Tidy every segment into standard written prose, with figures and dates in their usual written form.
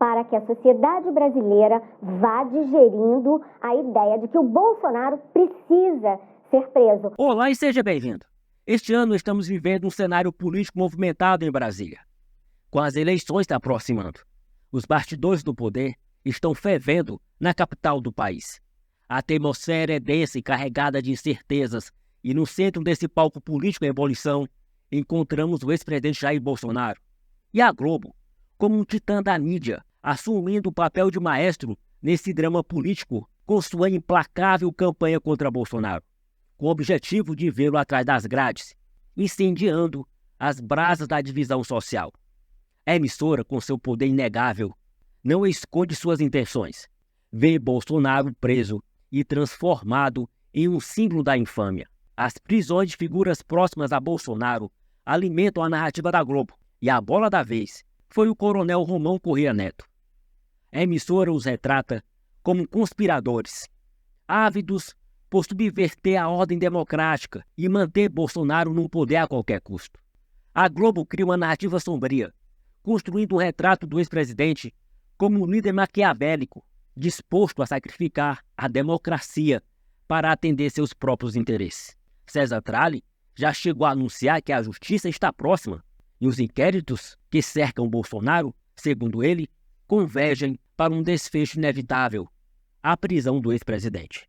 para que a sociedade brasileira vá digerindo a ideia de que o Bolsonaro precisa ser preso. Olá e seja bem-vindo. Este ano estamos vivendo um cenário político movimentado em Brasília. Com as eleições se aproximando, os bastidores do poder estão fervendo na capital do país. A atmosfera é densa e carregada de incertezas, e no centro desse palco político em ebulição, encontramos o ex-presidente Jair Bolsonaro e a Globo, como um titã da mídia, assumindo o papel de maestro nesse drama político com sua implacável campanha contra Bolsonaro, com o objetivo de vê-lo atrás das grades, incendiando as brasas da divisão social. A emissora, com seu poder inegável, não esconde suas intenções. Vê Bolsonaro preso e transformado em um símbolo da infâmia. As prisões de figuras próximas a Bolsonaro alimentam a narrativa da Globo, e a bola da vez foi o coronel Romão Correia Neto. A emissora os retrata como conspiradores, ávidos por subverter a ordem democrática e manter Bolsonaro no poder a qualquer custo. A Globo cria uma narrativa sombria, construindo um retrato do ex-presidente como um líder maquiavélico, disposto a sacrificar a democracia para atender seus próprios interesses. César Tralli já chegou a anunciar que a justiça está próxima e os inquéritos que cercam Bolsonaro, segundo ele, convergem para um desfecho inevitável, a prisão do ex-presidente.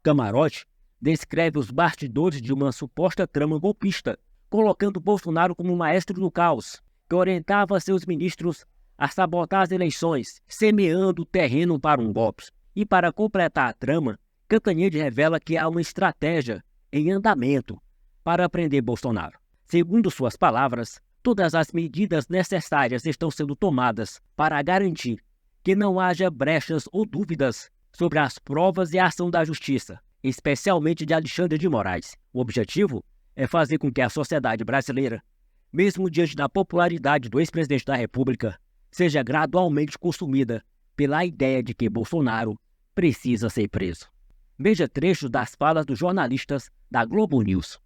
Camarote descreve os bastidores de uma suposta trama golpista, colocando Bolsonaro como maestro do caos, que orientava seus ministros a sabotar as eleições, semeando o terreno para um golpe. E para completar a trama, Cantanhede revela que há uma estratégia em andamento para prender Bolsonaro. Segundo suas palavras, todas as medidas necessárias estão sendo tomadas para garantir que não haja brechas ou dúvidas sobre as provas e a ação da justiça, especialmente de Alexandre de Moraes. O objetivo é fazer com que a sociedade brasileira, mesmo diante da popularidade do ex-presidente da República, seja gradualmente consumida pela ideia de que Bolsonaro precisa ser preso. Veja trechos das falas dos jornalistas da Globo News.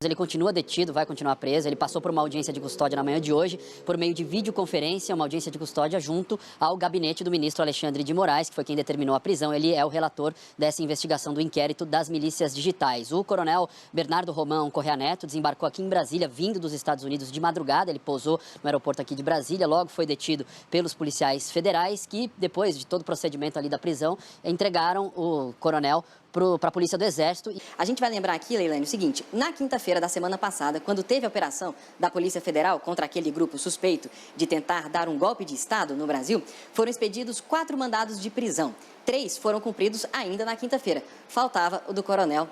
Ele continua detido, vai continuar preso. Ele passou por uma audiência de custódia na manhã de hoje, por meio de videoconferência, uma audiência de custódia junto ao gabinete do ministro Alexandre de Moraes, que foi quem determinou a prisão. Ele é o relator dessa investigação do inquérito das milícias digitais. O coronel Bernardo Romão Correia Neto desembarcou aqui em Brasília, vindo dos Estados Unidos de madrugada. Ele pousou no aeroporto aqui de Brasília, logo foi detido pelos policiais federais, que depois de todo o procedimento ali da prisão, entregaram o coronel para a Polícia do Exército. A gente vai lembrar aqui, Leilane, o seguinte: na quinta-feira da semana passada, quando teve a operação da Polícia Federal contra aquele grupo suspeito de tentar dar um golpe de Estado no Brasil, foram expedidos 4 mandados de prisão. 3 foram cumpridos ainda na quinta-feira. Faltava o do coronel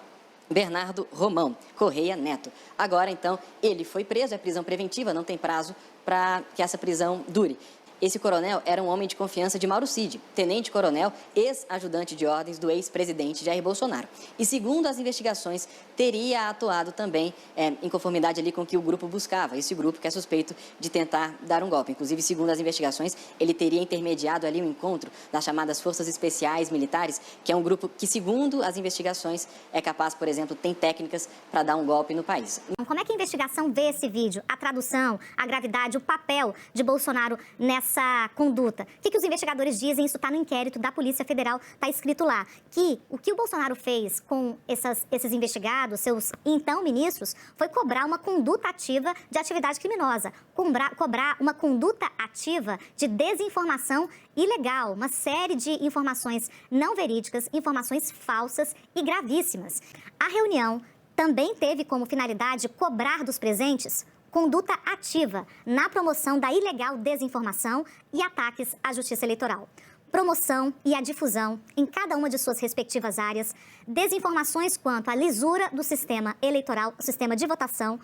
Bernardo Romão Correia Neto. Agora, então, ele foi preso, é prisão preventiva, não tem prazo para que essa prisão dure. Esse coronel era um homem de confiança de Mauro Cid, tenente-coronel, ex-ajudante de ordens do ex-presidente Jair Bolsonaro. E, segundo as investigações, teria atuado também em conformidade ali com o que o grupo buscava, esse grupo que é suspeito de tentar dar um golpe. Inclusive, segundo as investigações, ele teria intermediado ali um encontro das chamadas Forças Especiais Militares, que é um grupo que, segundo as investigações, é capaz, por exemplo, tem técnicas para dar um golpe no país. Como é que a investigação vê esse vídeo, a tradução, a gravidade, o papel de Bolsonaro nessa conduta? O que os investigadores dizem? Isso está no inquérito da Polícia Federal, está escrito lá, que o que o Bolsonaro fez com esses investigados, seus então ministros, foi cobrar uma conduta ativa de atividade criminosa, cobrar uma conduta ativa de desinformação ilegal, uma série de informações não verídicas, informações falsas e gravíssimas. A reunião também teve como finalidade cobrar dos presentes conduta ativa na promoção da ilegal desinformação e ataques à justiça eleitoral. Promoção e a difusão, em cada uma de suas respectivas áreas, desinformações quanto à lisura do sistema eleitoral, o sistema de votação,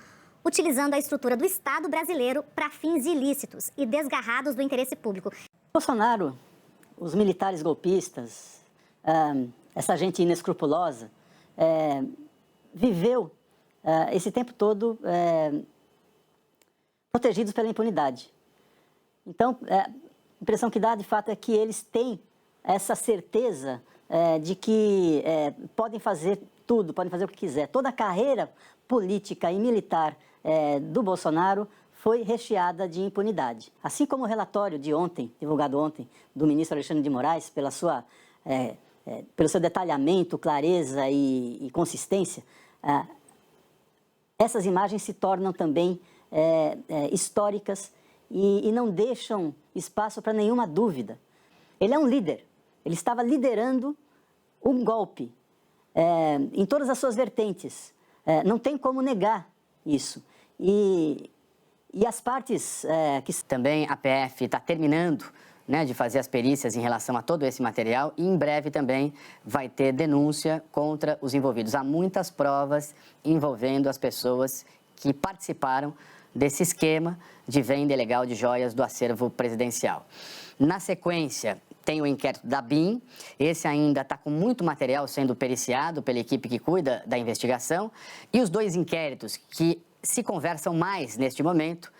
utilizando a estrutura do Estado brasileiro para fins ilícitos e desgarrados do interesse público. Bolsonaro, os militares golpistas, essa gente inescrupulosa, viveu esse tempo todo protegidos pela impunidade. Então, a impressão que dá, de fato, é que eles têm essa certeza de que podem fazer tudo, podem fazer o que quiser. Toda a carreira política e militar do Bolsonaro foi recheada de impunidade. Assim como o relatório de ontem, divulgado ontem, do ministro Alexandre de Moraes, pelo seu detalhamento, clareza e consistência, essas imagens se tornam também históricas e não deixam espaço para nenhuma dúvida. Ele é um líder, ele estava liderando um golpe em todas as suas vertentes. Não tem como negar isso. E as partes que... Também a PF está terminando, né, de fazer as perícias em relação a todo esse material e em breve também vai ter denúncia contra os envolvidos. Há muitas provas envolvendo as pessoas que participaram desse esquema de venda ilegal de joias do acervo presidencial. Na sequência, tem o inquérito da BIM, esse ainda está com muito material sendo periciado pela equipe que cuida da investigação, e os dois inquéritos que se conversam mais neste momento,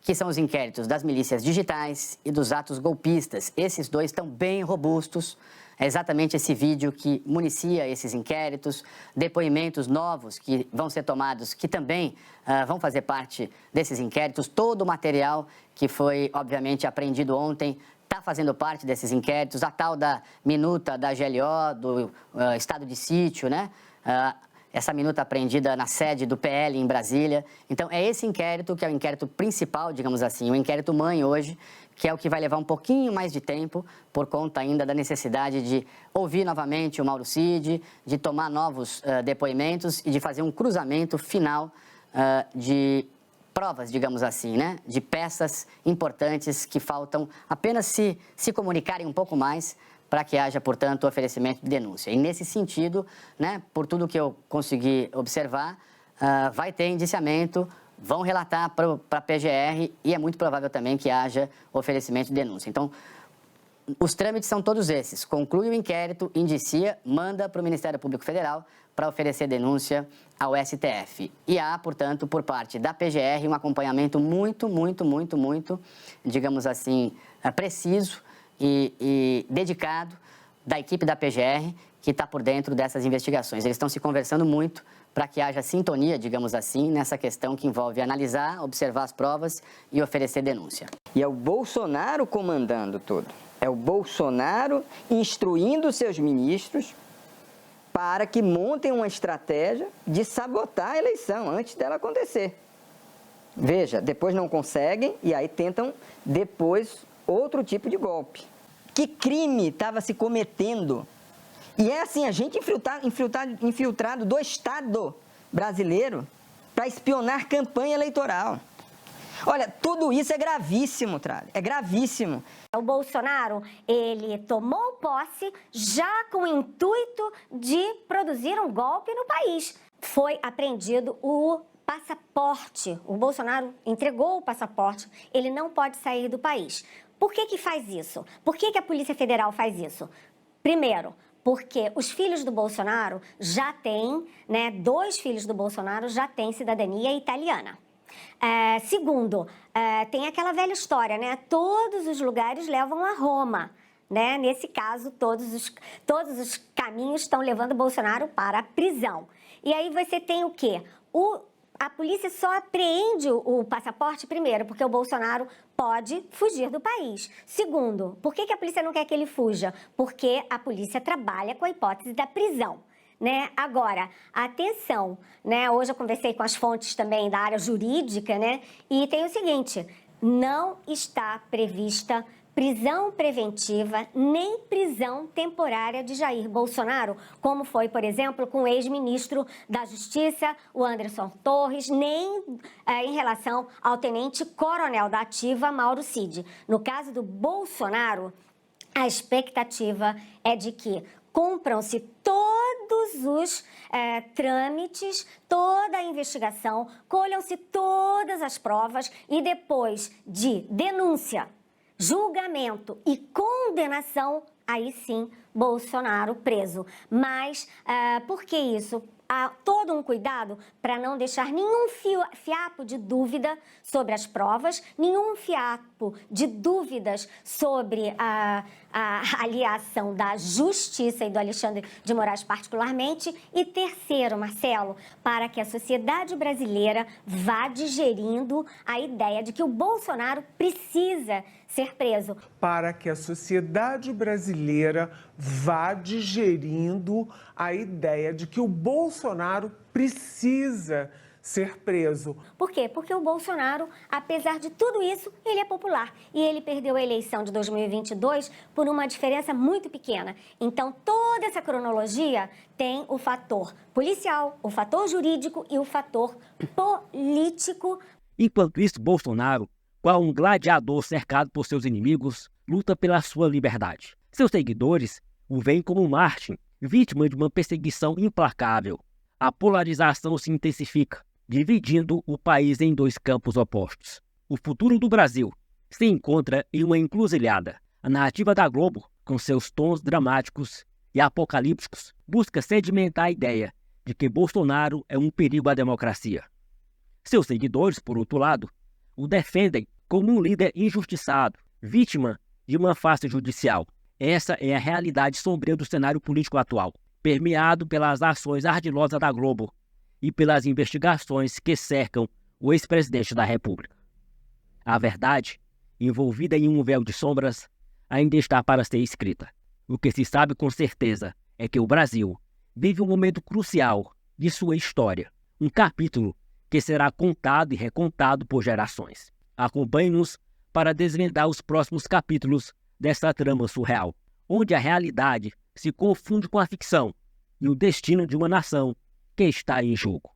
que são os inquéritos das milícias digitais e dos atos golpistas. Esses dois estão bem robustos, é exatamente esse vídeo que municia esses inquéritos, depoimentos novos que vão ser tomados, que também vão fazer parte desses inquéritos, todo o material que foi, obviamente, apreendido ontem, está fazendo parte desses inquéritos, a tal da minuta da GLO, do estado de sítio, né? Essa minuta apreendida na sede do PL em Brasília. Então, é esse inquérito que é o inquérito principal, digamos assim, o inquérito mãe hoje, que é o que vai levar um pouquinho mais de tempo, por conta ainda da necessidade de ouvir novamente o Mauro Cid, de tomar novos depoimentos e de fazer um cruzamento final de provas, digamos assim, né? De peças importantes que faltam apenas se comunicarem um pouco mais para que haja, portanto, oferecimento de denúncia. E nesse sentido, né, por tudo que eu consegui observar, vai ter indiciamento, vão relatar para a PGR e é muito provável também que haja oferecimento de denúncia. Então, os trâmites são todos esses. Conclui o inquérito, indicia, manda para o Ministério Público Federal para oferecer denúncia ao STF. E há, portanto, por parte da PGR, um acompanhamento muito, digamos assim, preciso e dedicado da equipe da PGR que está por dentro dessas investigações. Eles estão se conversando muito para que haja sintonia, digamos assim, nessa questão que envolve analisar, observar as provas e oferecer denúncia. E é o Bolsonaro comandando tudo. É o Bolsonaro instruindo seus ministros para que montem uma estratégia de sabotar a eleição antes dela acontecer. Veja, depois não conseguem e aí tentam depois outro tipo de golpe. Que crime estava se cometendo? E é assim, a gente infiltrado do Estado brasileiro para espionar campanha eleitoral. Olha, tudo isso é gravíssimo, Tralli, é gravíssimo. O Bolsonaro, ele tomou posse já com o intuito de produzir um golpe no país. Foi apreendido o passaporte. O Bolsonaro entregou o passaporte, ele não pode sair do país. Por que faz isso? Por que a Polícia Federal faz isso? Primeiro, porque os filhos do Bolsonaro já têm, né, 2 filhos do Bolsonaro já têm cidadania italiana. Segundo, tem aquela velha história, né? Todos os lugares levam a Roma, né? Nesse caso, todos os caminhos estão levando o Bolsonaro para a prisão. E aí você tem o quê? A polícia só apreende o passaporte, primeiro, porque o Bolsonaro pode fugir do país. Segundo, por que a polícia não quer que ele fuja? Porque a polícia trabalha com a hipótese da prisão. Né? Agora, atenção, né? Hoje eu conversei com as fontes também da área jurídica, né? E tem o seguinte, não está prevista prisão preventiva nem prisão temporária de Jair Bolsonaro, como foi, por exemplo, com o ex-ministro da Justiça, o Anderson Torres, nem em relação ao tenente-coronel da Ativa, Mauro Cid. No caso do Bolsonaro, a expectativa é de que cumpram-se todos os trâmites, toda a investigação, colham-se todas as provas e depois de denúncia, julgamento e condenação, aí sim, Bolsonaro preso. Mas por que isso? todo um cuidado para não deixar nenhum fiapo de dúvida sobre as provas, nenhum fiapo de dúvidas sobre a aliação da Justiça e do Alexandre de Moraes particularmente. E terceiro, Marcelo, para que a sociedade brasileira vá digerindo a ideia de que o Bolsonaro precisa ser preso. Para que a sociedade brasileira vá digerindo a ideia de que o Bolsonaro precisa ser preso. Por quê? Porque o Bolsonaro, apesar de tudo isso, ele é popular. E ele perdeu a eleição de 2022 por uma diferença muito pequena. Então, toda essa cronologia tem o fator policial, o fator jurídico e o fator político. Enquanto isso, Bolsonaro, qual um gladiador cercado por seus inimigos, luta pela sua liberdade. Seus seguidores o veem como um Mártir, vítima de uma perseguição implacável. A polarização se intensifica, dividindo o país em dois campos opostos. O futuro do Brasil se encontra em uma encruzilhada. A narrativa da Globo, com seus tons dramáticos e apocalípticos, busca sedimentar a ideia de que Bolsonaro é um perigo à democracia. Seus seguidores, por outro lado, o defendem como um líder injustiçado, vítima de uma farsa judicial. Essa é a realidade sombria do cenário político atual, permeado pelas ações ardilosas da Globo e pelas investigações que cercam o ex-presidente da República. A verdade, envolvida em um véu de sombras, ainda está para ser escrita. O que se sabe com certeza é que o Brasil vive um momento crucial de sua história, um capítulo que será contado e recontado por gerações. Acompanhe-nos para desvendar os próximos capítulos dessa trama surreal, onde a realidade se confunde com a ficção e o destino de uma nação que está em jogo.